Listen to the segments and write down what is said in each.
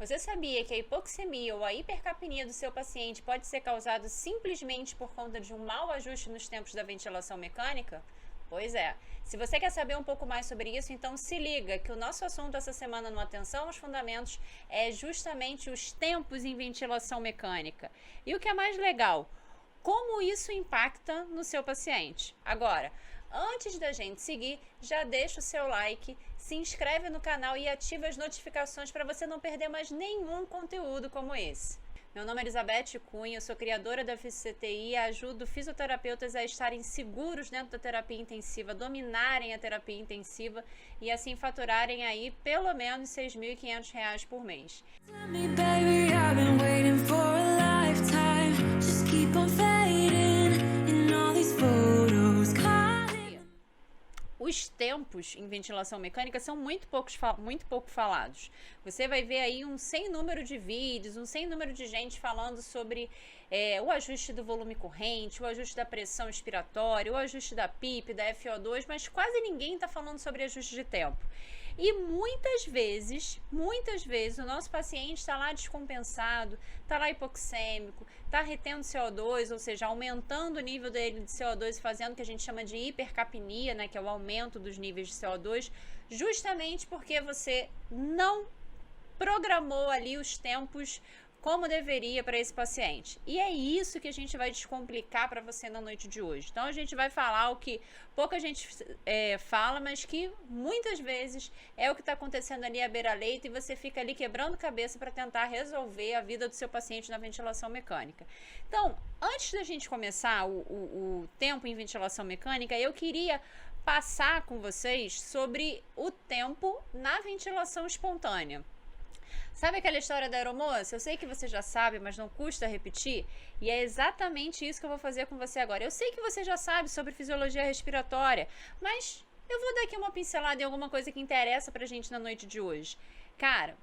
Você sabia que a hipoxemia ou a hipercapnia do seu paciente pode ser causado simplesmente por conta de um mau ajuste nos tempos da ventilação mecânica? Pois é. Se você quer saber um pouco mais sobre isso, então se liga que o nosso assunto essa semana no Atenção aos Fundamentos é justamente os tempos em ventilação mecânica. E o que é mais legal, como isso impacta no seu paciente. Agora, antes da gente seguir, já deixa o seu like, se inscreve no canal e ativa as notificações para você não perder mais nenhum conteúdo como esse. Meu nome é Elizabeth Cunha, eu sou criadora da FISCTI e ajudo fisioterapeutas a estarem seguros dentro da terapia intensiva, dominarem a terapia intensiva e assim faturarem aí pelo menos R$ 6.500 por mês. Os tempos em ventilação mecânica são muito pouco falados. Você vai ver aí um sem número de vídeos, um sem número de gente falando sobre o ajuste do volume corrente, o ajuste da pressão expiratória, o ajuste da PIP, da FO2, mas quase ninguém está falando sobre ajuste de tempo. E muitas vezes, o nosso paciente está lá descompensado, está lá hipoxêmico, está retendo CO2, ou seja, aumentando o nível dele de CO2 e fazendo o que a gente chama de hipercapnia, né, que é o aumento dos níveis de CO2, justamente porque você não programou ali os tempos como deveria para esse paciente. E é isso que a gente vai descomplicar para você na noite de hoje. Então a gente vai falar o que pouca gente fala, mas que muitas vezes é o que está acontecendo ali à beira-leito e você fica ali quebrando cabeça para tentar resolver a vida do seu paciente na ventilação mecânica. Então, antes da gente começar o tempo em ventilação mecânica, eu queria passar com vocês sobre o tempo na ventilação espontânea. Sabe aquela história da aeromoça? Eu sei que você já sabe, mas não custa repetir. E é exatamente isso que eu vou fazer com você agora. Eu sei que você já sabe sobre fisiologia respiratória, mas eu vou dar aqui uma pincelada em alguma coisa que interessa pra gente na noite de hoje. Cara,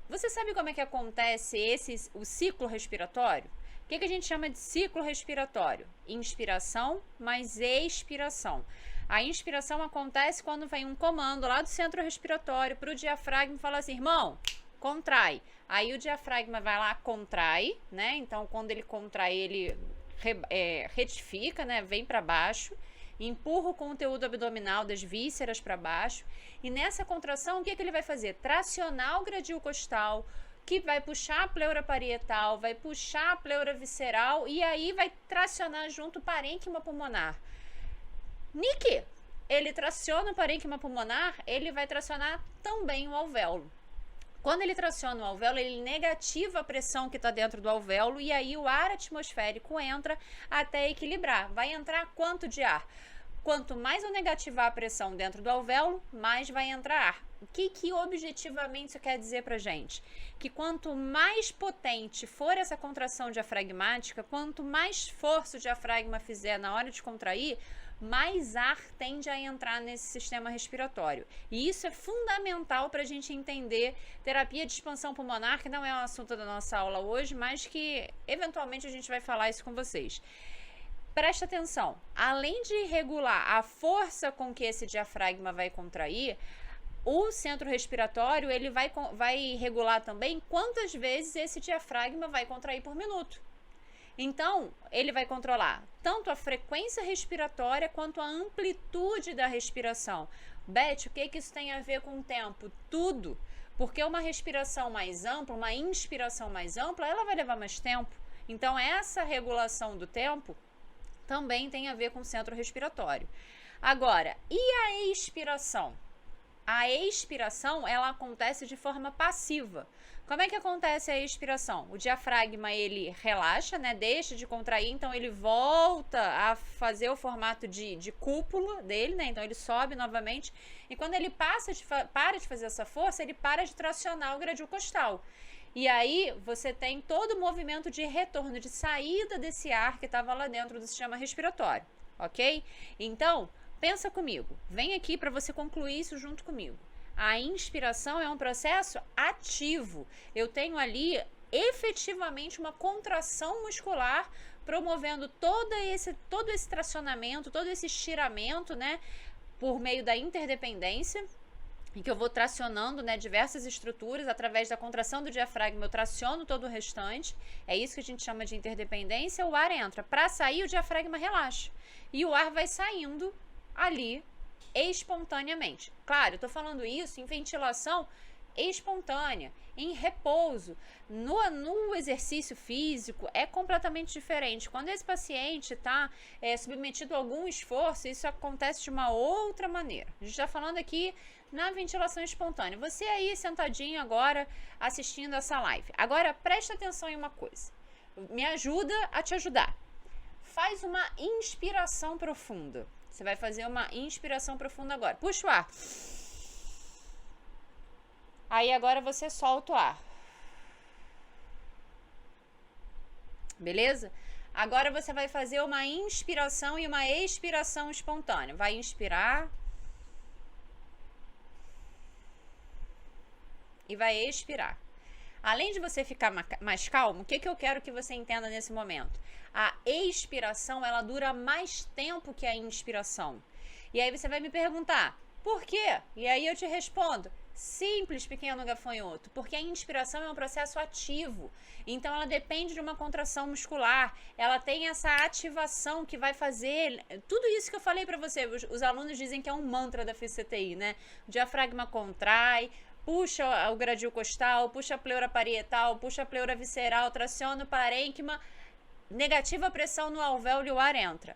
você sabe como é que acontece o ciclo respiratório? O que a gente chama de ciclo respiratório? Inspiração mais expiração. A inspiração acontece quando vem um comando lá do centro respiratório para o diafragma e fala assim, irmão, contrai. Aí o diafragma vai lá, contrai, né? Então, quando ele contrai, ele retifica, né? Vem para baixo, empurra o conteúdo abdominal das vísceras para baixo. E nessa contração, o que ele vai fazer? Tracionar o gradil costal, que vai puxar a pleura parietal, vai puxar a pleura visceral e aí vai tracionar junto o parênquima pulmonar. Nique, ele traciona o parênquima pulmonar, ele vai tracionar também o alvéolo. Quando ele traciona o alvéolo, ele negativa a pressão que está dentro do alvéolo e aí o ar atmosférico entra até equilibrar. Vai entrar quanto de ar? Quanto mais eu negativar a pressão dentro do alvéolo, mais vai entrar ar. O que objetivamente isso quer dizer pra gente? Que quanto mais potente for essa contração diafragmática, quanto mais força o diafragma fizer na hora de contrair, mais ar tende a entrar nesse sistema respiratório. E isso é fundamental para a gente entender terapia de expansão pulmonar, que não é um assunto da nossa aula hoje, mas que eventualmente a gente vai falar isso com vocês. Presta atenção, além de regular a força com que esse diafragma vai contrair, o centro respiratório ele vai regular também quantas vezes esse diafragma vai contrair por minuto. Então, ele vai controlar tanto a frequência respiratória quanto a amplitude da respiração. Beth, o que isso tem a ver com o tempo? Tudo. Porque uma respiração mais ampla, uma inspiração mais ampla, ela vai levar mais tempo. Então, essa regulação do tempo também tem a ver com o centro respiratório. Agora, e a expiração? A expiração, ela acontece de forma passiva. Como é que acontece a expiração? O diafragma, ele relaxa, né? Deixa de contrair, então ele volta a fazer o formato de cúpula dele, né? Então ele sobe novamente. E quando ele para de fazer essa força, ele para de tracionar o gradil costal. E aí você tem todo o movimento de retorno, de saída desse ar que estava lá dentro do sistema respiratório, ok? Então, pensa comigo, vem aqui para você concluir isso junto comigo. A inspiração é um processo ativo. Eu tenho ali efetivamente uma contração muscular promovendo todo esse tracionamento, todo esse estiramento, né, por meio da interdependência. em que eu vou tracionando, né, diversas estruturas, através da contração do diafragma eu traciono todo o restante, é isso que a gente chama de interdependência, o ar entra, para sair o diafragma relaxa, e o ar vai saindo ali espontaneamente. Claro, eu tô falando isso em ventilação espontânea, em repouso. No exercício físico é completamente diferente. Quando esse paciente está submetido a algum esforço, isso acontece de uma outra maneira. A gente está falando aqui na ventilação espontânea. Você aí sentadinho agora assistindo essa live. Agora presta atenção em uma coisa. Me ajuda a te ajudar. Faz uma inspiração profunda. Você vai fazer uma inspiração profunda agora. Puxa o ar. Aí agora você solta o ar. Beleza? Agora você vai fazer uma inspiração e uma expiração espontânea. Vai inspirar e vai expirar. Além de você ficar mais calmo, o que eu quero que você entenda nesse momento? A expiração, ela dura mais tempo que a inspiração. E aí você vai me perguntar, por quê? E aí eu te respondo, simples, pequeno gafanhoto, porque a inspiração é um processo ativo. Então ela depende de uma contração muscular, ela tem essa ativação que vai fazer tudo isso que eu falei para você. Os alunos dizem que é um mantra da FCTI, né? O diafragma contrai, puxa o gradil costal, puxa a pleura parietal, puxa a pleura visceral, traciona o parênquima, negativa pressão no alvéolo e o ar entra.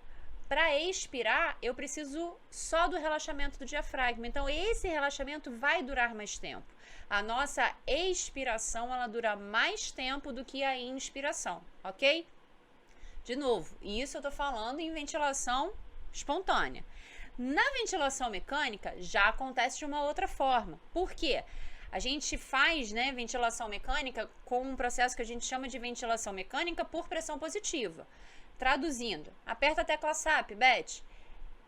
Para expirar, eu preciso só do relaxamento do diafragma. Então, esse relaxamento vai durar mais tempo. A nossa expiração, ela dura mais tempo do que a inspiração, ok? De novo, isso eu tô falando em ventilação espontânea. Na ventilação mecânica, já acontece de uma outra forma. Por quê? A gente faz, né, ventilação mecânica com um processo que a gente chama de ventilação mecânica por pressão positiva. Traduzindo, aperta a tecla SAP, Beth.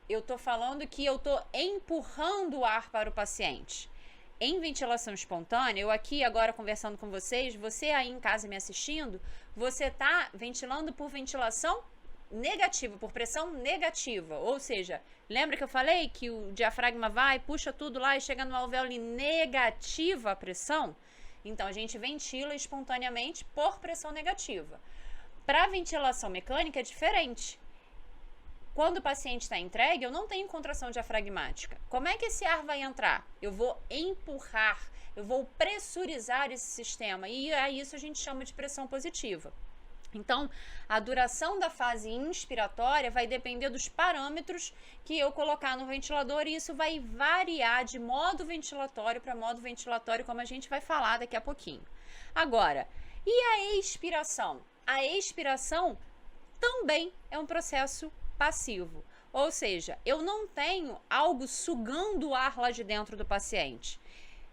Eu tô falando que eu tô empurrando o ar para o paciente. Em ventilação espontânea, eu aqui agora conversando com vocês, você aí em casa me assistindo, você tá ventilando por ventilação negativa, por pressão negativa, ou seja, lembra que eu falei que o diafragma vai, puxa tudo lá e chega no alvéolo e negativa a pressão? Então a gente ventila espontaneamente por pressão negativa. Para ventilação mecânica é diferente. Quando o paciente está entregue, eu não tenho contração diafragmática. Como é que esse ar vai entrar? Eu vou empurrar, eu vou pressurizar esse sistema e a isso a gente chama de pressão positiva. Então, a duração da fase inspiratória vai depender dos parâmetros que eu colocar no ventilador e isso vai variar de modo ventilatório para modo ventilatório, como a gente vai falar daqui a pouquinho. Agora, e a expiração? A expiração também é um processo passivo, ou seja, eu não tenho algo sugando o ar lá de dentro do paciente.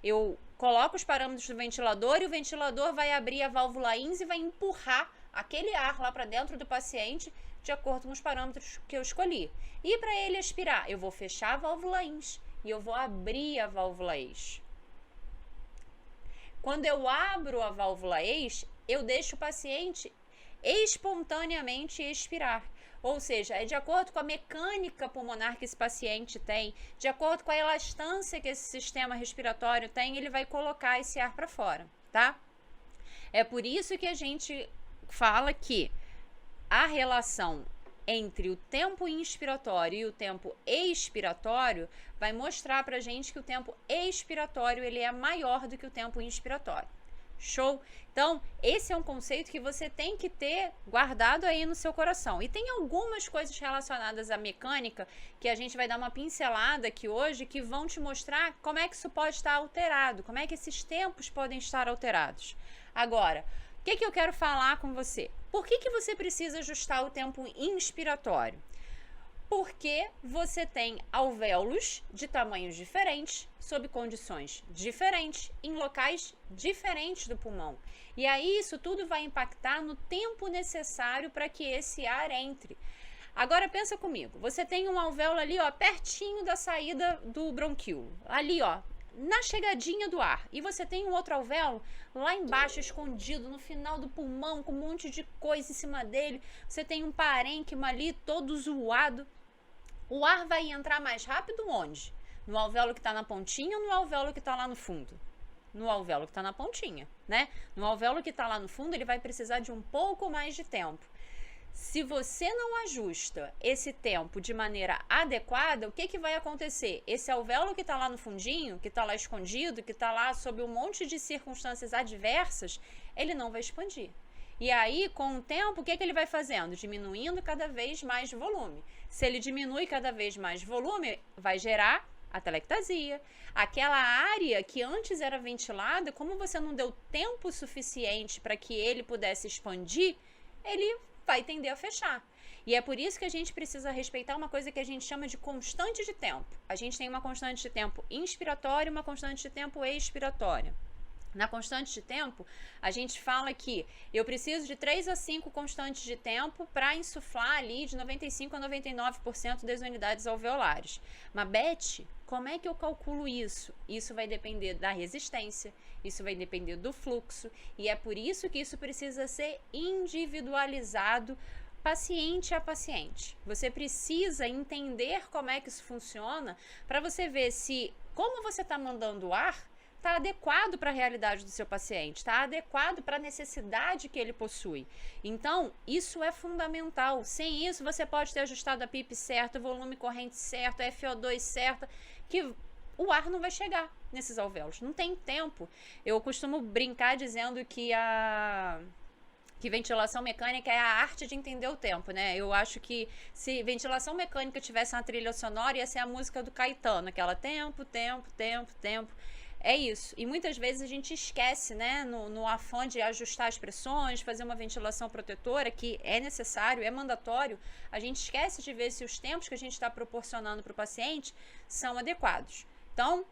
Eu coloco os parâmetros do ventilador e o ventilador vai abrir a válvula INS e vai empurrar aquele ar lá para dentro do paciente de acordo com os parâmetros que eu escolhi. E para ele expirar, eu vou fechar a válvula INS e eu vou abrir a válvula EIS. Quando eu abro a válvula EIS, eu deixo o paciente espontaneamente expirar. Ou seja, é de acordo com a mecânica pulmonar que esse paciente tem, de acordo com a elastância que esse sistema respiratório tem, ele vai colocar esse ar para fora, tá? É por isso que a gente fala que a relação entre o tempo inspiratório e o tempo expiratório vai mostrar pra gente que o tempo expiratório ele é maior do que o tempo inspiratório. Show? Então, esse é um conceito que você tem que ter guardado aí no seu coração. E tem algumas coisas relacionadas à mecânica que a gente vai dar uma pincelada aqui hoje que vão te mostrar como é que isso pode estar alterado, como é que esses tempos podem estar alterados. Agora, o que eu quero falar com você? Por que você precisa ajustar o tempo inspiratório? Porque você tem alvéolos de tamanhos diferentes, sob condições diferentes, em locais diferentes do pulmão. E aí isso tudo vai impactar no tempo necessário para que esse ar entre. Agora pensa comigo, você tem um alvéolo ali, ó, pertinho da saída do bronquíolo, ali, ó, na chegadinha do ar, e você tem um outro alvéolo lá embaixo, escondido no final do pulmão, com um monte de coisa em cima dele, você tem um parênquima ali todo zoado. O ar vai entrar mais rápido onde? No alvéolo que está na pontinha ou no alvéolo que está lá no fundo? No alvéolo que está na pontinha, né? No alvéolo que está lá no fundo, ele vai precisar de um pouco mais de tempo. Se você não ajusta esse tempo de maneira adequada, o que, que vai acontecer? Esse alvéolo que está lá no fundinho, que está lá escondido, que está lá sob um monte de circunstâncias adversas, ele não vai expandir. E aí, com o tempo, o que, que ele vai fazendo? Diminuindo cada vez mais volume. Se ele diminui cada vez mais volume, vai gerar atelectasia. Aquela área que antes era ventilada, como você não deu tempo suficiente para que ele pudesse expandir, ele vai tender a fechar. E é por isso que a gente precisa respeitar uma coisa que a gente chama de constante de tempo. A gente tem uma constante de tempo inspiratória e uma constante de tempo expiratória. Na constante de tempo, a gente fala que eu preciso de 3 a 5 constantes de tempo para insuflar ali de 95 a 99% das unidades alveolares. Mas, Beth, como é que eu calculo isso? Isso vai depender da resistência, isso vai depender do fluxo, e é por isso que isso precisa ser individualizado paciente a paciente. Você precisa entender como é que isso funciona para você ver se, como você está mandando ar, está adequado para a realidade do seu paciente, está adequado para a necessidade que ele possui. Então, isso é fundamental. Sem isso, você pode ter ajustado a PIP certa, o volume corrente certo, a FO2 certa, que o ar não vai chegar nesses alvéolos. Não tem tempo. Eu costumo brincar dizendo que ventilação mecânica é a arte de entender o tempo, né? Eu acho que se ventilação mecânica tivesse uma trilha sonora, ia ser a música do Caetano, aquela tempo, tempo, tempo, tempo. É isso. E muitas vezes a gente esquece, né, no afã de ajustar as pressões, fazer uma ventilação protetora, que é necessário, é mandatório, a gente esquece de ver se os tempos que a gente está proporcionando para o paciente são adequados. Então,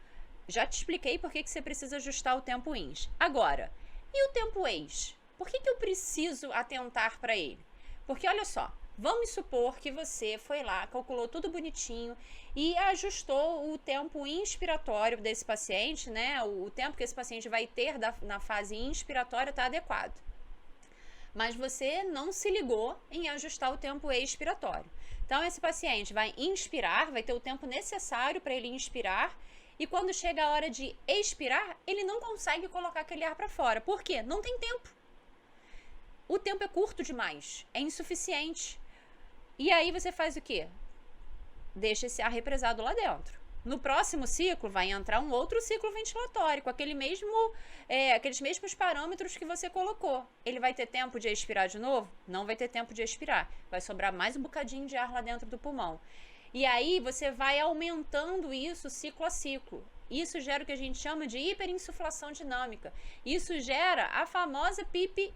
já te expliquei por que você precisa ajustar o tempo ins. Agora, e o tempo ex? Por que eu preciso atentar para ele? Porque, olha só, vamos supor que você foi lá, calculou tudo bonitinho e ajustou o tempo inspiratório desse paciente, né? O tempo que esse paciente vai ter na fase inspiratória está adequado. Mas você não se ligou em ajustar o tempo expiratório. Então, esse paciente vai inspirar, vai ter o tempo necessário para ele inspirar, e quando chega a hora de expirar, ele não consegue colocar aquele ar para fora. Por quê? Não tem tempo. O tempo é curto demais, é insuficiente. E aí você faz o quê? Deixa esse ar represado lá dentro. No próximo ciclo vai entrar um outro ciclo ventilatório com aqueles mesmos parâmetros que você colocou. Ele vai ter tempo de expirar de novo? Não vai ter tempo de expirar. Vai sobrar mais um bocadinho de ar lá dentro do pulmão. E aí você vai aumentando isso ciclo a ciclo. Isso gera o que a gente chama de hiperinsuflação dinâmica. Isso gera a famosa PIP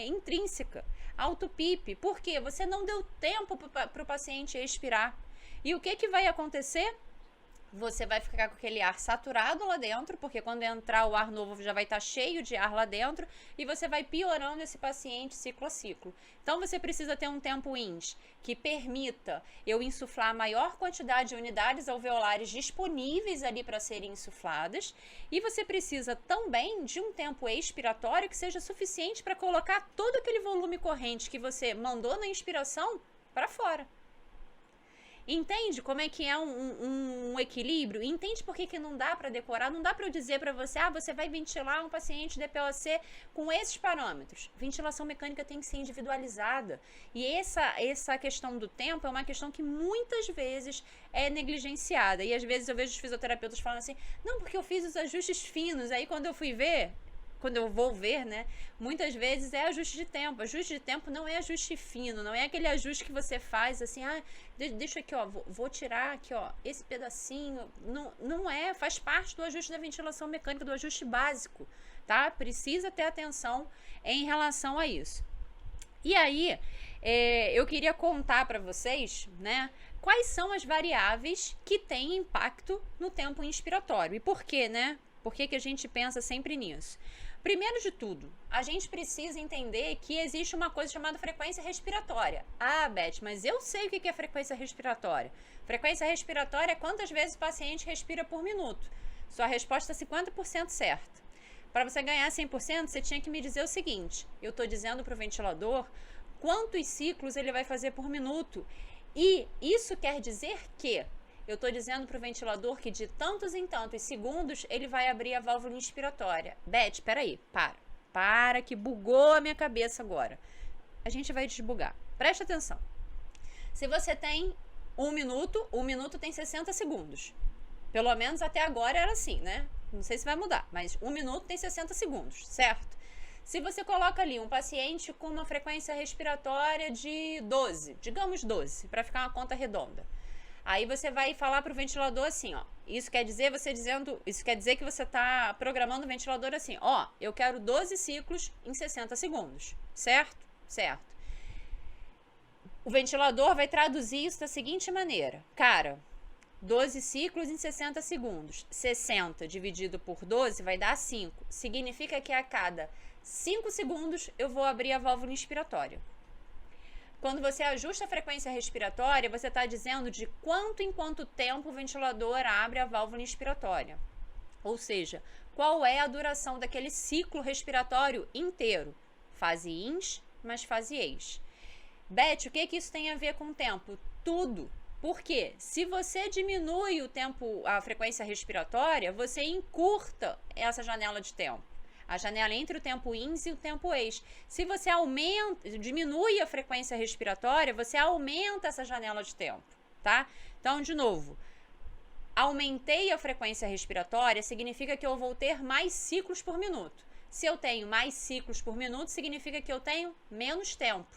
intrínseca, auto-PIP. Por quê? Você não deu tempo para o paciente expirar. E o que vai acontecer? Você vai ficar com aquele ar saturado lá dentro, porque quando entrar o ar novo já vai estar cheio de ar lá dentro, e você vai piorando esse paciente ciclo a ciclo. Então você precisa ter um tempo ins que permita eu insuflar a maior quantidade de unidades alveolares disponíveis ali para serem insufladas, e você precisa também de um tempo expiratório que seja suficiente para colocar todo aquele volume corrente que você mandou na inspiração para fora. Entende como é que é um equilíbrio? Entende por que não dá para decorar? Não dá para eu dizer para você, você vai ventilar um paciente DPOC com esses parâmetros. Ventilação mecânica tem que ser individualizada. E essa questão do tempo é uma questão que muitas vezes é negligenciada. E às vezes eu vejo os fisioterapeutas falando assim, não, porque eu fiz os ajustes finos. Aí quando eu vou ver, né? Muitas vezes é ajuste de tempo. Ajuste de tempo não é ajuste fino, não é aquele ajuste que você faz assim, deixa aqui, vou tirar aqui, esse pedacinho. Não é, faz parte do ajuste da ventilação mecânica, do ajuste básico, tá? Precisa ter atenção em relação a isso. E aí, eu queria contar para vocês, né? Quais são as variáveis que têm impacto no tempo inspiratório. E por quê, né? Por que a gente pensa sempre nisso? Primeiro de tudo, a gente precisa entender que existe uma coisa chamada frequência respiratória. Beth, mas eu sei o que é frequência respiratória. Frequência respiratória é quantas vezes o paciente respira por minuto. Sua resposta é 50% certa. Para você ganhar 100%, você tinha que me dizer o seguinte, eu estou dizendo para o ventilador quantos ciclos ele vai fazer por minuto. E isso quer dizer que eu estou dizendo para o ventilador que de tantos em tantos segundos ele vai abrir a válvula inspiratória. Beth, peraí, para que bugou a minha cabeça agora. A gente vai desbugar. Presta atenção. Se você tem 1 minuto tem 60 segundos. Pelo menos até agora era assim, né? Não sei se vai mudar, mas 1 minuto tem 60 segundos, certo? Se você coloca ali um paciente com uma frequência respiratória de 12, digamos 12, para ficar uma conta redonda. Aí você vai falar para o ventilador assim, ó. Isso quer dizer que você está programando o ventilador assim, ó, eu quero 12 ciclos em 60 segundos, certo? Certo. O ventilador vai traduzir isso da seguinte maneira. Cara, 12 ciclos em 60 segundos. 60 dividido por 12 vai dar 5. Significa que a cada 5 segundos eu vou abrir a válvula inspiratória. Quando você ajusta a frequência respiratória, você está dizendo de quanto em quanto tempo o ventilador abre a válvula inspiratória. Ou seja, qual é a duração daquele ciclo respiratório inteiro. Fase ins mais fase ex. Beth, o que isso tem a ver com o tempo? Tudo. Por quê? Se você diminui o tempo, a frequência respiratória, você encurta essa janela de tempo. A janela entre o tempo ins e o tempo ex. Se você diminui a frequência respiratória, você aumenta essa janela de tempo, tá? Então, de novo, aumentei a frequência respiratória significa que eu vou ter mais ciclos por minuto. Se eu tenho mais ciclos por minuto, significa que eu tenho menos tempo,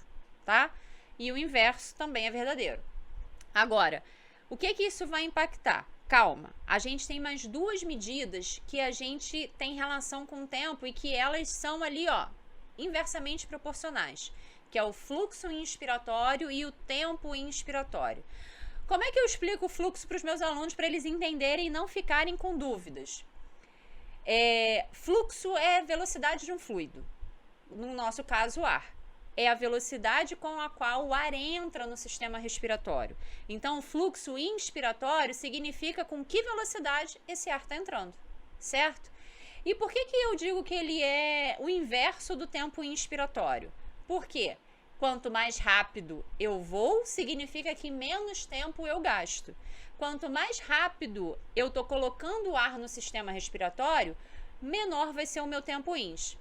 tá? E o inverso também é verdadeiro. Agora, o que isso vai impactar? Calma, a gente tem mais 2 medidas que a gente tem relação com o tempo e que elas são ali, ó, inversamente proporcionais, que é o fluxo inspiratório e o tempo inspiratório. Como é que eu explico o fluxo para os meus alunos para eles entenderem e não ficarem com dúvidas? Fluxo é velocidade de um fluido, no nosso caso o ar. É a velocidade com a qual o ar entra no sistema respiratório. Então, o fluxo inspiratório significa com que velocidade esse ar está entrando, certo? E por que eu digo que ele é o inverso do tempo inspiratório? Por quê? Quanto mais rápido eu vou, significa que menos tempo eu gasto. Quanto mais rápido eu estou colocando o ar no sistema respiratório, menor vai ser o meu tempo ins.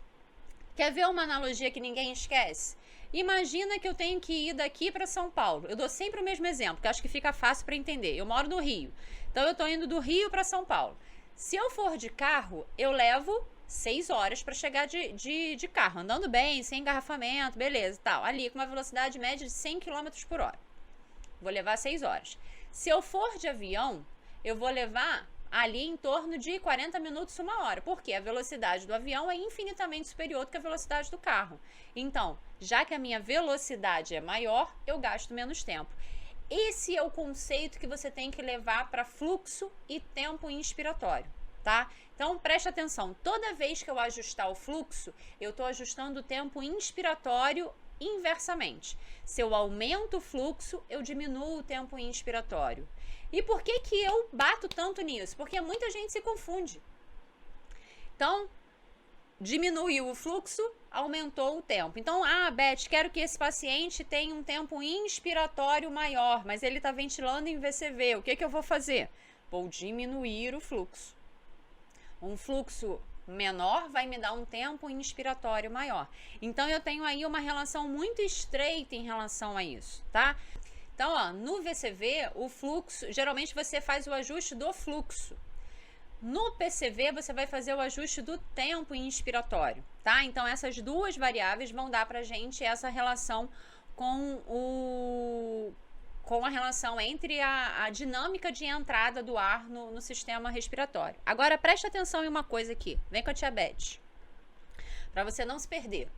Quer ver uma analogia que ninguém esquece? Imagina que eu tenho que ir daqui para São Paulo. Eu dou sempre o mesmo exemplo, que acho que fica fácil para entender. Eu moro no Rio, então eu estou indo do Rio para São Paulo. Se eu for de carro, eu levo 6 horas para chegar de carro, andando bem, sem engarrafamento, beleza, tal. Ali com uma velocidade média de 100 km por hora. Vou levar 6 horas. Se eu for de avião, eu vou levar ali em torno de 40 minutos, 1 hora, porque a velocidade do avião é infinitamente superior do que a velocidade do carro. Então, já que a minha velocidade é maior, eu gasto menos tempo. Esse é o conceito que você tem que levar para fluxo e tempo inspiratório, tá? Então, preste atenção, toda vez que eu ajustar o fluxo, eu estou ajustando o tempo inspiratório inversamente. Se eu aumento o fluxo, eu diminuo o tempo inspiratório. E por que eu bato tanto nisso? Porque muita gente se confunde. Então, diminuiu o fluxo, aumentou o tempo. Então, Beth, quero que esse paciente tenha um tempo inspiratório maior, mas ele está ventilando em VCV. O que eu vou fazer? Vou diminuir o fluxo. Um fluxo menor vai me dar um tempo inspiratório maior. Então, eu tenho aí uma relação muito estreita em relação a isso, tá? Então, ó, no VCV, o fluxo, geralmente você faz o ajuste do fluxo. No PCV, você vai fazer o ajuste do tempo inspiratório, tá? Então, essas 2 variáveis vão dar pra gente essa relação com a relação entre a dinâmica de entrada do ar no sistema respiratório. Agora, preste atenção em uma coisa aqui. Vem com a tia Beth, para você não se perder.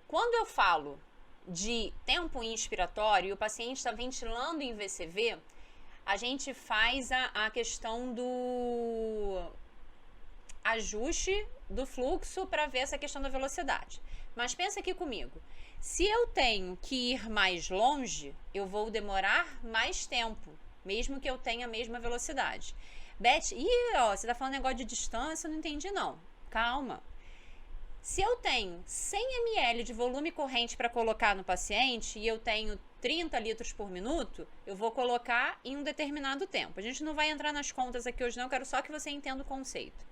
Quando eu falo de tempo inspiratório e o paciente está ventilando em VCV, a gente faz a questão do ajuste do fluxo para ver essa questão da velocidade. Mas pensa aqui comigo, se eu tenho que ir mais longe, eu vou demorar mais tempo, mesmo que eu tenha a mesma velocidade. Beth, você está falando negócio de distância, eu não entendi não. Calma. Se eu tenho 100 ml de volume corrente para colocar no paciente e eu tenho 30 litros por minuto, eu vou colocar em um determinado tempo. A gente não vai entrar nas contas aqui hoje não, eu quero só que você entenda o conceito.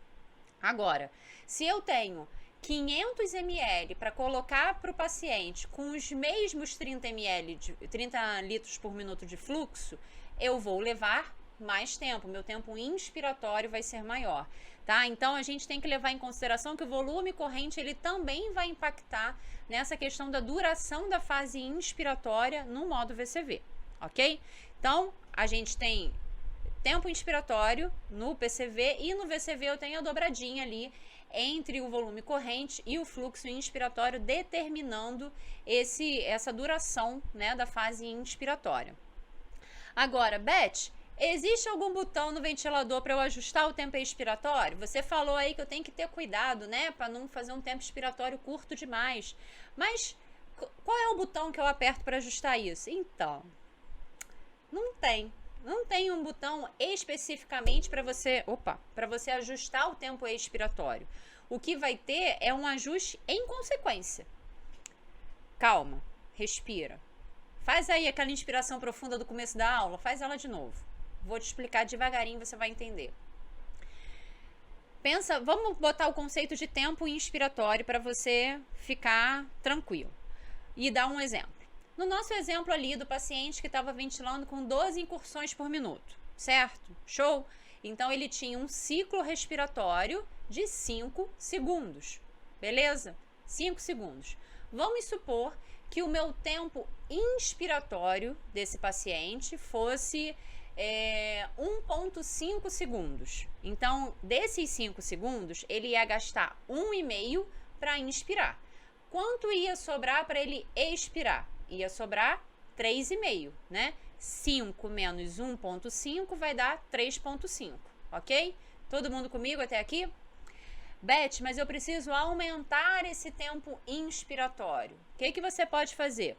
Agora, se eu tenho 500 ml para colocar para o paciente com os mesmos 30 litros por minuto de fluxo, eu vou levar mais tempo, meu tempo inspiratório vai ser maior, tá? Então a gente tem que levar em consideração que o volume corrente ele também vai impactar nessa questão da duração da fase inspiratória no modo VCV, ok? Então a gente tem tempo inspiratório no PCV e no VCV eu tenho a dobradinha ali entre o volume corrente e o fluxo inspiratório, determinando essa duração, né, da fase inspiratória. Agora, Beth, existe algum botão no ventilador para eu ajustar o tempo expiratório? Você falou aí que eu tenho que ter cuidado, né, para não fazer um tempo expiratório curto demais. Mas qual é o botão que eu aperto para ajustar isso? Então, não tem um botão especificamente para você ajustar o tempo expiratório. O que vai ter é um ajuste em consequência. Calma, respira. Faz aí aquela inspiração profunda do começo da aula, faz ela de novo. Vou te explicar devagarinho, você vai entender. Pensa, vamos botar o conceito de tempo inspiratório para você ficar tranquilo. E dar um exemplo. No nosso exemplo ali do paciente que estava ventilando com 12 incursões por minuto, certo? Show? Então ele tinha um ciclo respiratório de 5 segundos, beleza? 5 segundos. Vamos supor que o meu tempo inspiratório desse paciente fosse 1,5 segundos. Então, desses 5 segundos, ele ia gastar 1,5 para inspirar. Quanto ia sobrar para ele expirar? Ia sobrar 3,5, né? 5 menos 1,5 vai dar 3,5, ok? Todo mundo comigo até aqui? Beth, mas eu preciso aumentar esse tempo inspiratório. O que você pode fazer?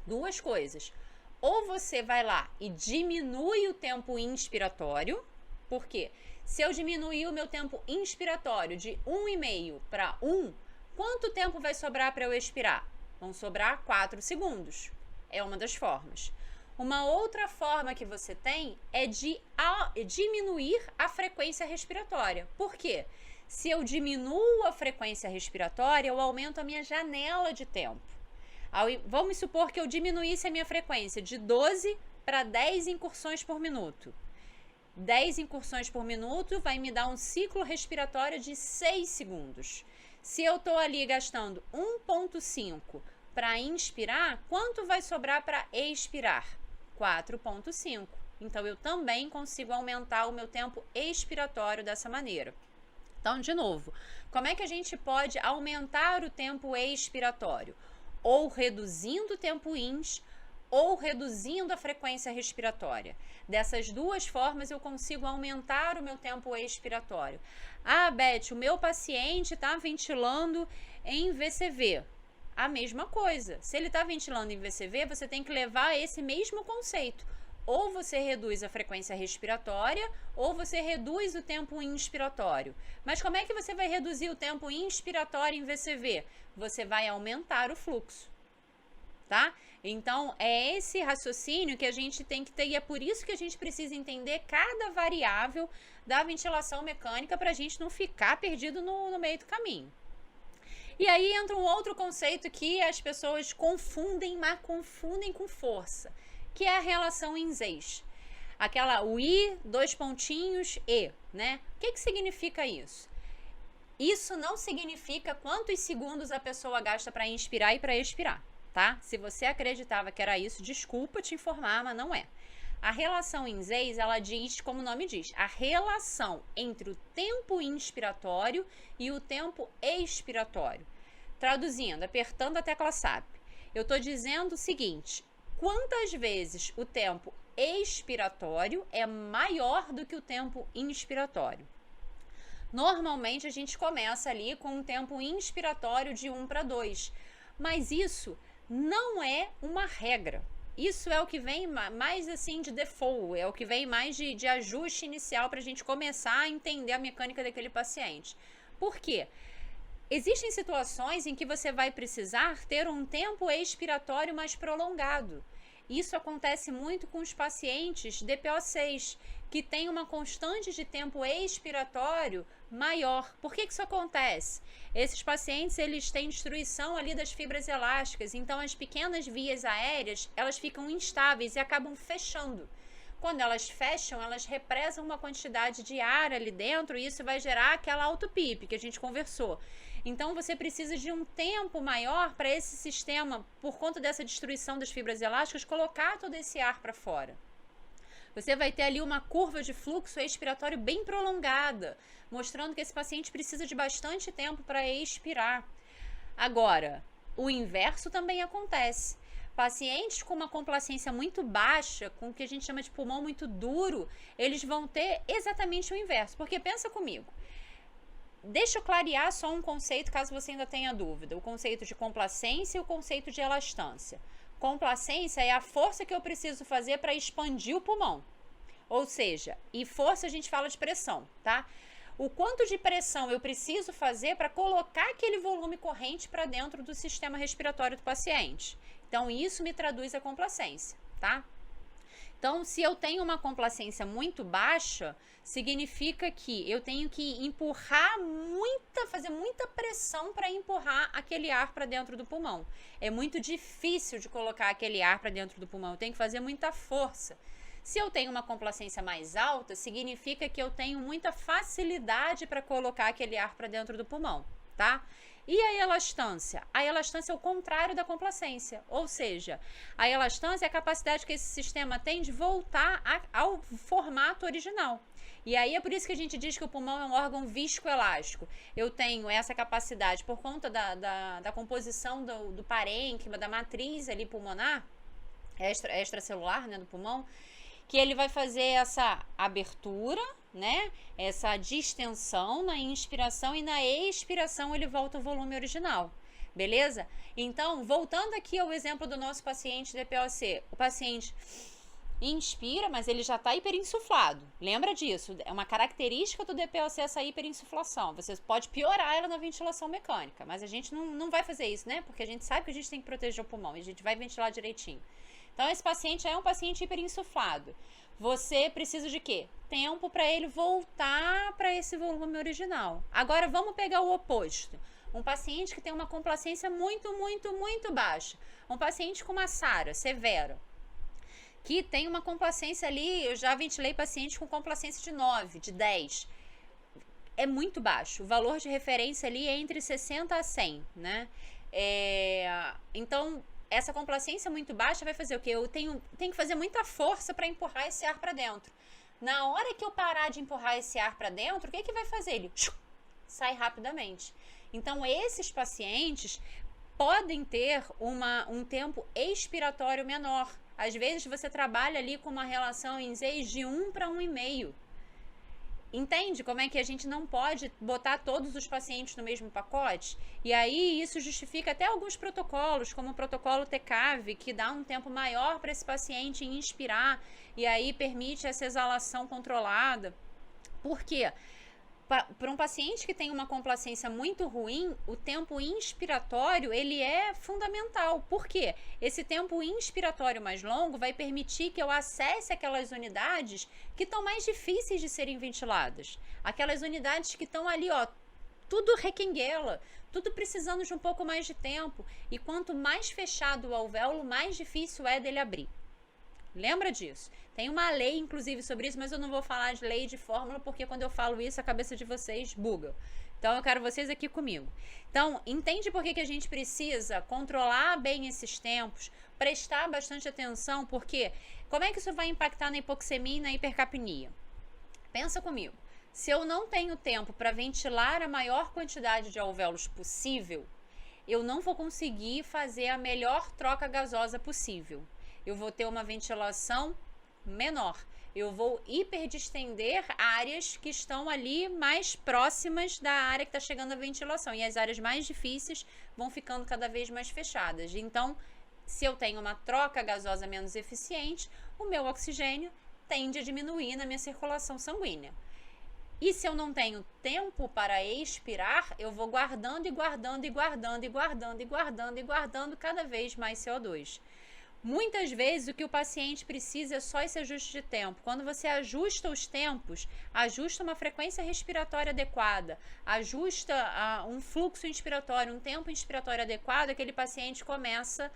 Duas coisas. Ou você vai lá e diminui o tempo inspiratório. Por quê? Se eu diminuir o meu tempo inspiratório de 1,5 para 1, quanto tempo vai sobrar para eu expirar? Vão sobrar 4 segundos. É uma das formas. Uma outra forma que você tem é de diminuir a frequência respiratória. Por quê? Se eu diminuo a frequência respiratória, eu aumento a minha janela de tempo. Vamos supor que eu diminuísse a minha frequência de 12 para 10 incursões por minuto. 10 incursões por minuto vai me dar um ciclo respiratório de 6 segundos. Se eu estou ali gastando 1,5 para inspirar, quanto vai sobrar para expirar? 4,5. Então, eu também consigo aumentar o meu tempo expiratório dessa maneira. Então, de novo, como é que a gente pode aumentar o tempo expiratório? Ou reduzindo o tempo ins, ou reduzindo a frequência respiratória. Dessas duas formas, eu consigo aumentar o meu tempo expiratório. Ah, Beth, o meu paciente está ventilando em VCV. A mesma coisa. Se ele está ventilando em VCV, você tem que levar esse mesmo conceito. Ou você reduz a frequência respiratória, ou você reduz o tempo inspiratório. Mas como é que você vai reduzir o tempo inspiratório em VCV? Você vai aumentar o fluxo, tá? Então, é esse raciocínio que a gente tem que ter, e é por isso que a gente precisa entender cada variável da ventilação mecânica para a gente não ficar perdido no meio do caminho. E aí entra um outro conceito que as pessoas confundem, mas confundem com força, que é a relação INS-EIS. O I, 2 pontinhos, E, né? O que significa isso? Isso não significa quantos segundos a pessoa gasta para inspirar e para expirar, tá? Se você acreditava que era isso, desculpa te informar, mas não é. A relação INS-EIS, ela diz, como o nome diz, a relação entre o tempo inspiratório e o tempo expiratório. Traduzindo, apertando a tecla SAP, eu estou dizendo o seguinte: quantas vezes o tempo expiratório é maior do que o tempo inspiratório? Normalmente a gente começa ali com um tempo inspiratório de 1 para 2, mas isso não é uma regra. Isso é o que vem mais assim de default, é o que vem mais de ajuste inicial para a gente começar a entender a mecânica daquele paciente. Por quê? Existem situações em que você vai precisar ter um tempo expiratório mais prolongado. Isso acontece muito com os pacientes DPO6, que têm uma constante de tempo expiratório maior. Por que isso acontece? Esses pacientes, eles têm destruição ali das fibras elásticas, então as pequenas vias aéreas, elas ficam instáveis e acabam fechando. Quando elas fecham, elas represam uma quantidade de ar ali dentro e isso vai gerar aquela auto-PIP que a gente conversou. Então, você precisa de um tempo maior para esse sistema, por conta dessa destruição das fibras elásticas, colocar todo esse ar para fora. Você vai ter ali uma curva de fluxo expiratório bem prolongada, mostrando que esse paciente precisa de bastante tempo para expirar. Agora, o inverso também acontece. Pacientes com uma complacência muito baixa, com o que a gente chama de pulmão muito duro, eles vão ter exatamente o inverso. Porque pensa comigo. Deixa eu clarear só um conceito, caso você ainda tenha dúvida. O conceito de complacência e o conceito de elastância. Complacência é a força que eu preciso fazer para expandir o pulmão. Ou seja, e força a gente fala de pressão, tá? O quanto de pressão eu preciso fazer para colocar aquele volume corrente para dentro do sistema respiratório do paciente. Então, isso me traduz a complacência, tá? Então, se eu tenho uma complacência muito baixa, significa que eu tenho que fazer muita pressão para empurrar aquele ar para dentro do pulmão. É muito difícil de colocar aquele ar para dentro do pulmão, eu tenho que fazer muita força. Se eu tenho uma complacência mais alta, significa que eu tenho muita facilidade para colocar aquele ar para dentro do pulmão, tá? E a elastância? A elastância é o contrário da complacência, ou seja, a elastância é a capacidade que esse sistema tem de voltar ao formato original. E aí é por isso que a gente diz que o pulmão é um órgão viscoelástico. Eu tenho essa capacidade por conta da composição do parênquima, da matriz ali pulmonar, extracelular, né, do pulmão, que ele vai fazer essa abertura, né? Essa distensão na inspiração e na expiração ele volta ao volume original, beleza? Então, voltando aqui ao exemplo do nosso paciente DPOC, o paciente inspira, mas ele já está hiperinsuflado. Lembra disso? É uma característica do DPOC essa hiperinsuflação. Você pode piorar ela na ventilação mecânica, mas a gente não vai fazer isso, né? Porque a gente sabe que a gente tem que proteger o pulmão e a gente vai ventilar direitinho. Então, esse paciente é um paciente hiperinsuflado. Você precisa de quê? Tempo para ele voltar para esse volume original. Agora, vamos pegar o oposto. Um paciente que tem uma complacência muito baixa. Um paciente com uma SARA severa, que tem uma complacência ali, eu já ventilei pacientes com complacência de 9, de 10. É muito baixo. O valor de referência ali é entre 60 a 100, né? Então, essa complacência muito baixa vai fazer o quê? Eu tenho que fazer muita força para empurrar esse ar para dentro. Na hora que eu parar de empurrar esse ar para dentro, o que vai fazer? Ele sai rapidamente. Então, esses pacientes podem ter um tempo expiratório menor. Às vezes, você trabalha ali com uma relação em Zeiss de 1 para 1,5. Entende como é que a gente não pode botar todos os pacientes no mesmo pacote? E aí isso justifica até alguns protocolos, como o protocolo TCAV, que dá um tempo maior para esse paciente inspirar e aí permite essa exalação controlada. Por quê? Para um paciente que tem uma complacência muito ruim, o tempo inspiratório ele é fundamental. Por quê? Esse tempo inspiratório mais longo vai permitir que eu acesse aquelas unidades que estão mais difíceis de serem ventiladas. Aquelas unidades que estão ali, ó, tudo requenguela, tudo precisando de um pouco mais de tempo. E quanto mais fechado o alvéolo, mais difícil é dele abrir. Lembra disso? Tem uma lei, inclusive, sobre isso, mas eu não vou falar de lei de fórmula, porque quando eu falo isso, a cabeça de vocês buga. Então, eu quero vocês aqui comigo. Então, entende por que a gente precisa controlar bem esses tempos, prestar bastante atenção, porque como é que isso vai impactar na hipoxemia e na hipercapnia? Pensa comigo. Se eu não tenho tempo para ventilar a maior quantidade de alvéolos possível, eu não vou conseguir fazer a melhor troca gasosa possível. Eu vou ter uma ventilação menor. Eu vou hiperdistender áreas que estão ali mais próximas da área que está chegando a ventilação. E as áreas mais difíceis vão ficando cada vez mais fechadas. Então, se eu tenho uma troca gasosa menos eficiente, o meu oxigênio tende a diminuir na minha circulação sanguínea. E se eu não tenho tempo para expirar, eu vou guardando e guardando e guardando e guardando e guardando e guardando cada vez mais CO2. Muitas vezes o que o paciente precisa é só esse ajuste de tempo. Quando você ajusta os tempos, ajusta uma frequência respiratória adequada, ajusta um fluxo inspiratório, um tempo inspiratório adequado, aquele paciente começa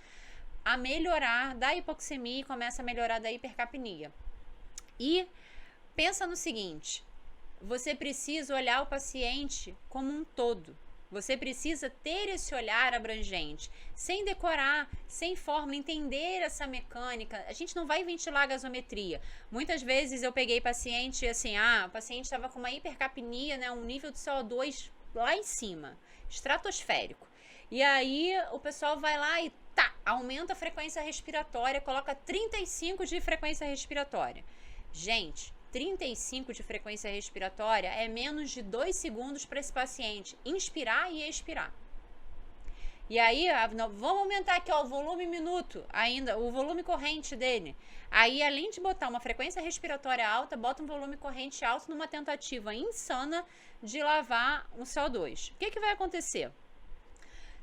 a melhorar da hipoxemia e começa a melhorar da hipercapnia. E pensa no seguinte, você precisa olhar o paciente como um todo. Você precisa ter esse olhar abrangente, sem decorar, sem fórmula, entender essa mecânica. A gente não vai ventilar a gasometria. Muitas vezes eu peguei paciente assim, o paciente estava com uma hipercapnia, né, um nível de CO2 lá em cima, estratosférico. E aí o pessoal vai lá e aumenta a frequência respiratória, coloca 35 de frequência respiratória. Gente, 35 de frequência respiratória é menos de 2 segundos para esse paciente inspirar e expirar. E aí, vamos aumentar aqui o volume minuto, ainda, o volume corrente dele. Aí, além de botar uma frequência respiratória alta, bota um volume corrente alto numa tentativa insana de lavar o CO2. O que vai acontecer?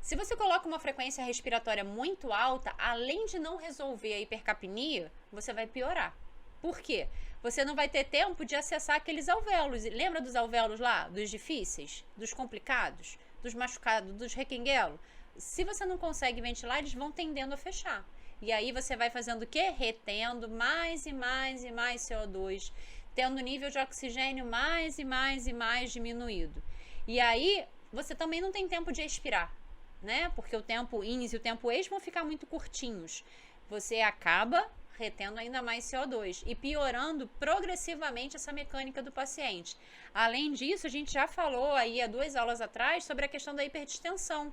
Se você coloca uma frequência respiratória muito alta, além de não resolver a hipercapnia, você vai piorar. Por quê? Você não vai ter tempo de acessar aqueles alvéolos. Lembra dos alvéolos lá? Dos difíceis? Dos complicados? Dos machucados? Dos requenguelos? Se você não consegue ventilar, eles vão tendendo a fechar. E aí você vai fazendo o quê? Retendo mais e mais e mais CO2. Tendo o nível de oxigênio mais e mais e mais diminuído. E aí você também não tem tempo de expirar, né? Porque o tempo ins e o tempo ex vão ficar muito curtinhos. Você acaba retendo ainda mais CO2 e piorando progressivamente essa mecânica do paciente. Além disso, a gente já falou aí há 2 aulas atrás sobre a questão da hiperdistensão.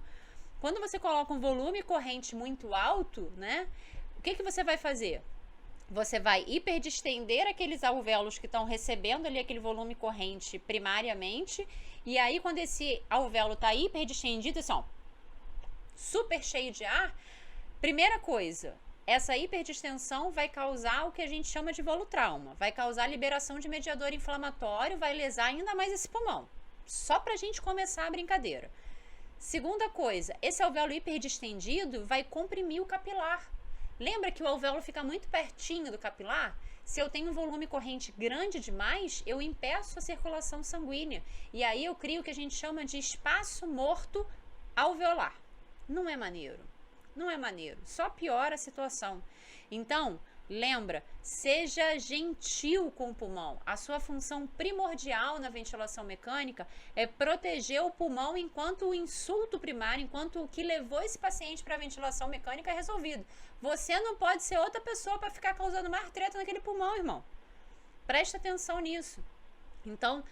Quando você coloca um volume corrente muito alto, né? O que você vai fazer? Você vai hiperdistender aqueles alvéolos que estão recebendo ali aquele volume corrente primariamente, e aí quando esse alvéolo está hiperdistendido, assim, ó, super cheio de ar, primeira coisa, essa hiperdistensão vai causar o que a gente chama de volutrauma, vai causar liberação de mediador inflamatório, vai lesar ainda mais esse pulmão, só pra gente começar a brincadeira. Segunda coisa, esse alvéolo hiperdistendido vai comprimir o capilar. Lembra que o alvéolo fica muito pertinho do capilar? Se eu tenho um volume corrente grande demais, eu impeço a circulação sanguínea, e aí eu crio o que a gente chama de espaço morto alveolar. Não é maneiro. Não é maneiro, só piora a situação. Então, lembra, seja gentil com o pulmão. A sua função primordial na ventilação mecânica é proteger o pulmão enquanto o insulto primário, enquanto o que levou esse paciente para a ventilação mecânica é resolvido. Você não pode ser outra pessoa para ficar causando mais treta naquele pulmão, irmão. Presta atenção nisso. Então,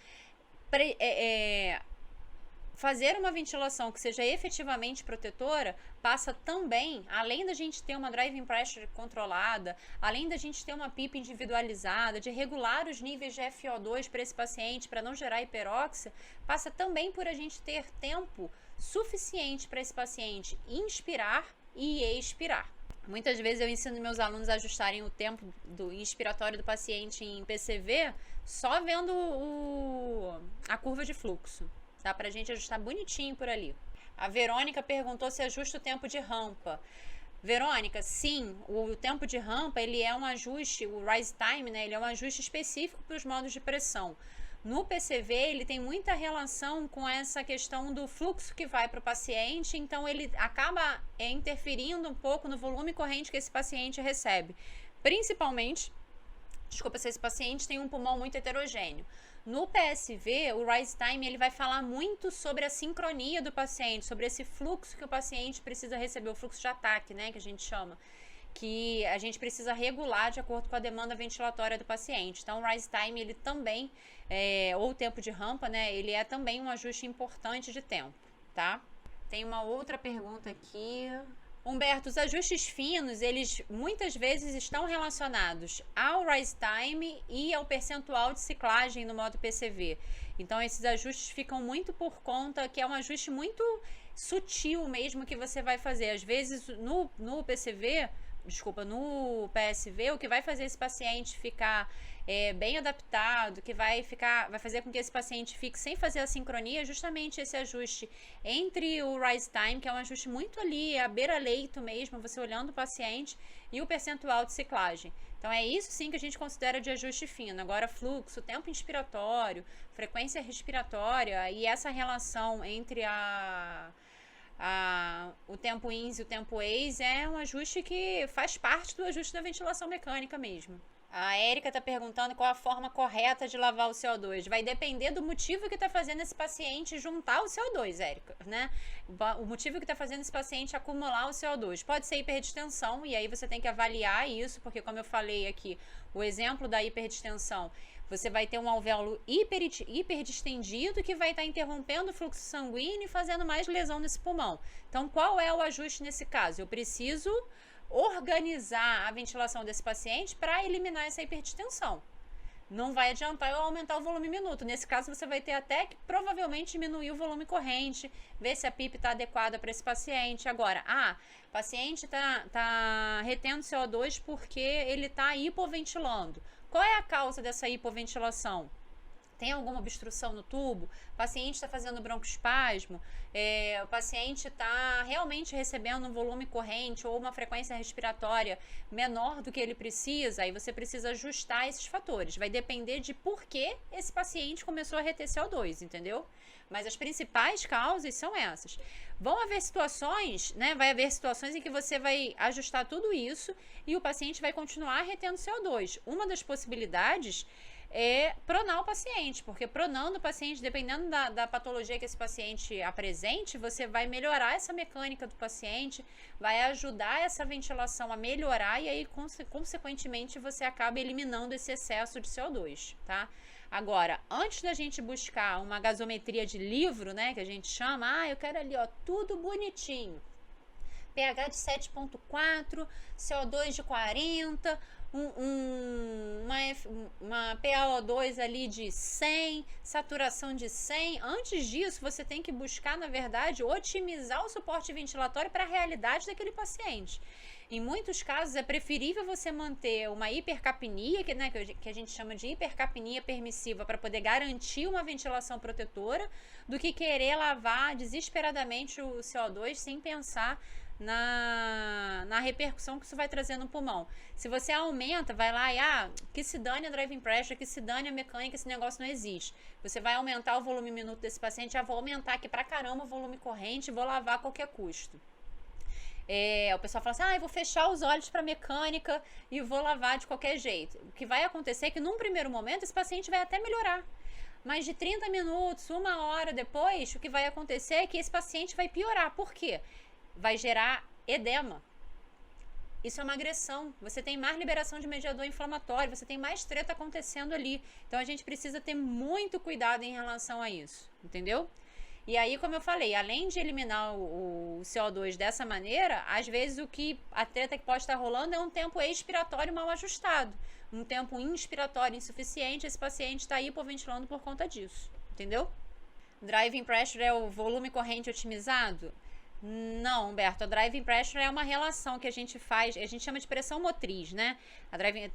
fazer uma ventilação que seja efetivamente protetora passa também, além da gente ter uma driving pressure controlada, além da gente ter uma PIP individualizada, de regular os níveis de FO2 para esse paciente, para não gerar hiperóxia, passa também por a gente ter tempo suficiente para esse paciente inspirar e expirar. Muitas vezes eu ensino meus alunos a ajustarem o tempo do inspiratório do paciente em PCV só vendo a curva de fluxo. Dá pra gente ajustar bonitinho por ali. A Verônica perguntou se ajusta o tempo de rampa. Verônica, sim, o tempo de rampa, ele é um ajuste, o rise time, né, ele é um ajuste específico para os modos de pressão. No PCV, ele tem muita relação com essa questão do fluxo que vai para o paciente, então ele acaba interferindo um pouco no volume corrente que esse paciente recebe. Principalmente, se esse paciente tem um pulmão muito heterogêneo. No PSV, o Rise Time, ele vai falar muito sobre a sincronia do paciente, sobre esse fluxo que o paciente precisa receber, o fluxo de ataque, né, que a gente chama, que a gente precisa regular de acordo com a demanda ventilatória do paciente. Então, o Rise Time, ele também, ou o tempo de rampa, né, ele é também um ajuste importante de tempo, tá? Tem uma outra pergunta aqui. Humberto, os ajustes finos, eles muitas vezes estão relacionados ao rise time e ao percentual de ciclagem no modo PCV. Então, esses ajustes ficam muito por conta que é um ajuste muito sutil mesmo que você vai fazer. Às vezes, no PCV, desculpa, no PSV, o que vai fazer esse paciente ficar bem adaptado, que vai fazer com que esse paciente fique sem fazer a sincronia, justamente esse ajuste entre o rise time, que é um ajuste muito ali, à beira-leito mesmo, você olhando o paciente, e o percentual de ciclagem. Então é isso sim que a gente considera de ajuste fino. Agora, fluxo, tempo inspiratório, frequência respiratória e essa relação entre o tempo ins e o tempo ex é um ajuste que faz parte do ajuste da ventilação mecânica mesmo. A Érica está perguntando qual a forma correta de lavar o CO2. Vai depender do motivo que está fazendo esse paciente juntar o CO2, Érica, né? O motivo que está fazendo esse paciente acumular o CO2. Pode ser hiperdistensão, e aí você tem que avaliar isso, porque como eu falei aqui, o exemplo da hiperdistensão, você vai ter um alvéolo hiperdistendido que vai estar interrompendo o fluxo sanguíneo e fazendo mais lesão nesse pulmão. Então, qual é o ajuste nesse caso? Eu preciso organizar a ventilação desse paciente para eliminar essa hiperdistensão. Não vai adiantar eu aumentar o volume minuto. Nesse caso, você vai ter até que provavelmente diminuir o volume corrente, ver se a PIP está adequada para esse paciente. Agora, o paciente está retendo CO2 porque ele está hipoventilando. Qual é a causa dessa hipoventilação? Tem alguma obstrução no tubo? O paciente está fazendo broncoespasmo? O paciente está realmente recebendo um volume corrente ou uma frequência respiratória menor do que ele precisa? Aí você precisa ajustar esses fatores. Vai depender de por que esse paciente começou a reter CO2, entendeu? Mas as principais causas são essas. Vão haver situações, né? Vai haver situações em que você vai ajustar tudo isso e o paciente vai continuar retendo CO2. Uma das possibilidades é pronar o paciente, porque pronando o paciente, dependendo da patologia que esse paciente apresente, você vai melhorar essa mecânica do paciente, vai ajudar essa ventilação a melhorar e aí, consequentemente, você acaba eliminando esse excesso de CO2, tá? Agora, antes da gente buscar uma gasometria de livro, né, que a gente chama, eu quero ali, ó, tudo bonitinho. pH de 7,4, CO2 de 40, uma PaO2 ali de 100, saturação de 100. Antes disso, você tem que buscar, na verdade, otimizar o suporte ventilatório para a realidade daquele paciente. Em muitos casos, é preferível você manter uma hipercapnia, que a gente chama de hipercapnia permissiva, para poder garantir uma ventilação protetora, do que querer lavar desesperadamente o CO2 sem pensar na repercussão que isso vai trazer no pulmão. Se você aumenta, vai lá e que se dane a driving pressure, que se dane a mecânica, esse negócio não existe. Você vai aumentar o volume minuto desse paciente, vou aumentar aqui pra caramba o volume corrente e vou lavar a qualquer custo. O pessoal fala assim, eu vou fechar os olhos para mecânica e vou lavar de qualquer jeito. O que vai acontecer é que num primeiro momento esse paciente vai até melhorar. Mas de 30 minutos, 1 hora depois, o que vai acontecer é que esse paciente vai piorar. Por quê? Vai gerar edema. Isso é uma agressão. Você tem mais liberação de mediador inflamatório, você tem mais treta acontecendo ali. Então a gente precisa ter muito cuidado em relação a isso, entendeu? E aí, como eu falei, além de eliminar o CO2 dessa maneira, às vezes a treta que pode estar rolando é um tempo expiratório mal ajustado. Um tempo inspiratório insuficiente, esse paciente está hipoventilando por conta disso, entendeu? Driving pressure é o volume corrente otimizado? Não, Humberto, a driving pressure é uma relação que a gente faz, a gente chama de pressão motriz, né?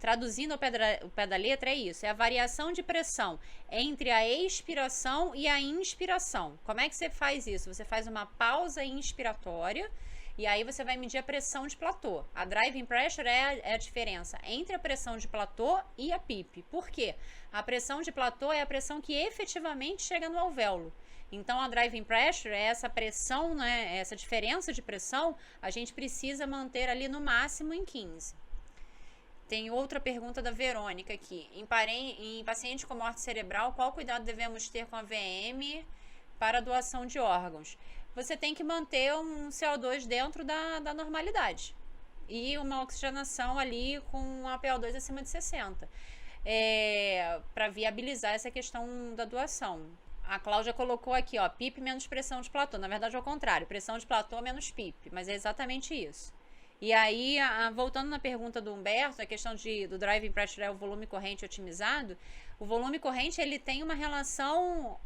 Traduzindo ao pé da letra é isso, é a variação de pressão entre a expiração e a inspiração. Como é que você faz isso? Você faz uma pausa inspiratória e aí você vai medir a pressão de platô. A driving pressure é a diferença entre a pressão de platô e a PIP. Por quê? A pressão de platô é a pressão que efetivamente chega no alvéolo. Então, a driving pressure é essa pressão, né, essa diferença de pressão, a gente precisa manter ali no máximo em 15. Tem outra pergunta da Verônica aqui. Em paciente com morte cerebral, qual cuidado devemos ter com a VM para doação de órgãos? Você tem que manter um CO2 dentro da normalidade e uma oxigenação ali com a PaO2 acima de 60, para viabilizar essa questão da doação. A Cláudia colocou aqui, PIP menos pressão de platô. Na verdade, é o contrário. Pressão de platô menos PIP. Mas é exatamente isso. E aí, voltando na pergunta do Humberto, a questão do driving pressure é o volume corrente otimizado. O volume corrente ele tem uma relação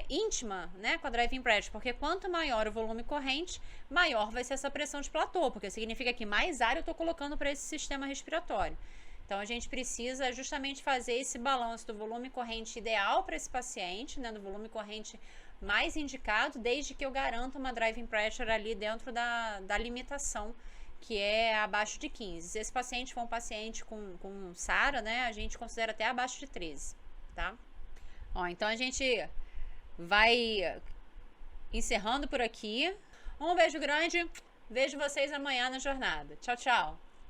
íntima, né, com a driving pressure, porque quanto maior o volume corrente, maior vai ser essa pressão de platô, porque significa que mais ar eu estou colocando para esse sistema respiratório. Então a gente precisa justamente fazer esse balanço do volume corrente ideal para esse paciente, né, do volume corrente mais indicado, desde que eu garanta uma driving pressure ali dentro da limitação, que é abaixo de 15. Se esse paciente for um paciente com SARA, né, a gente considera até abaixo de 13, tá? Ó, então a gente vai encerrando por aqui. Um beijo grande, vejo vocês amanhã na jornada. Tchau, tchau!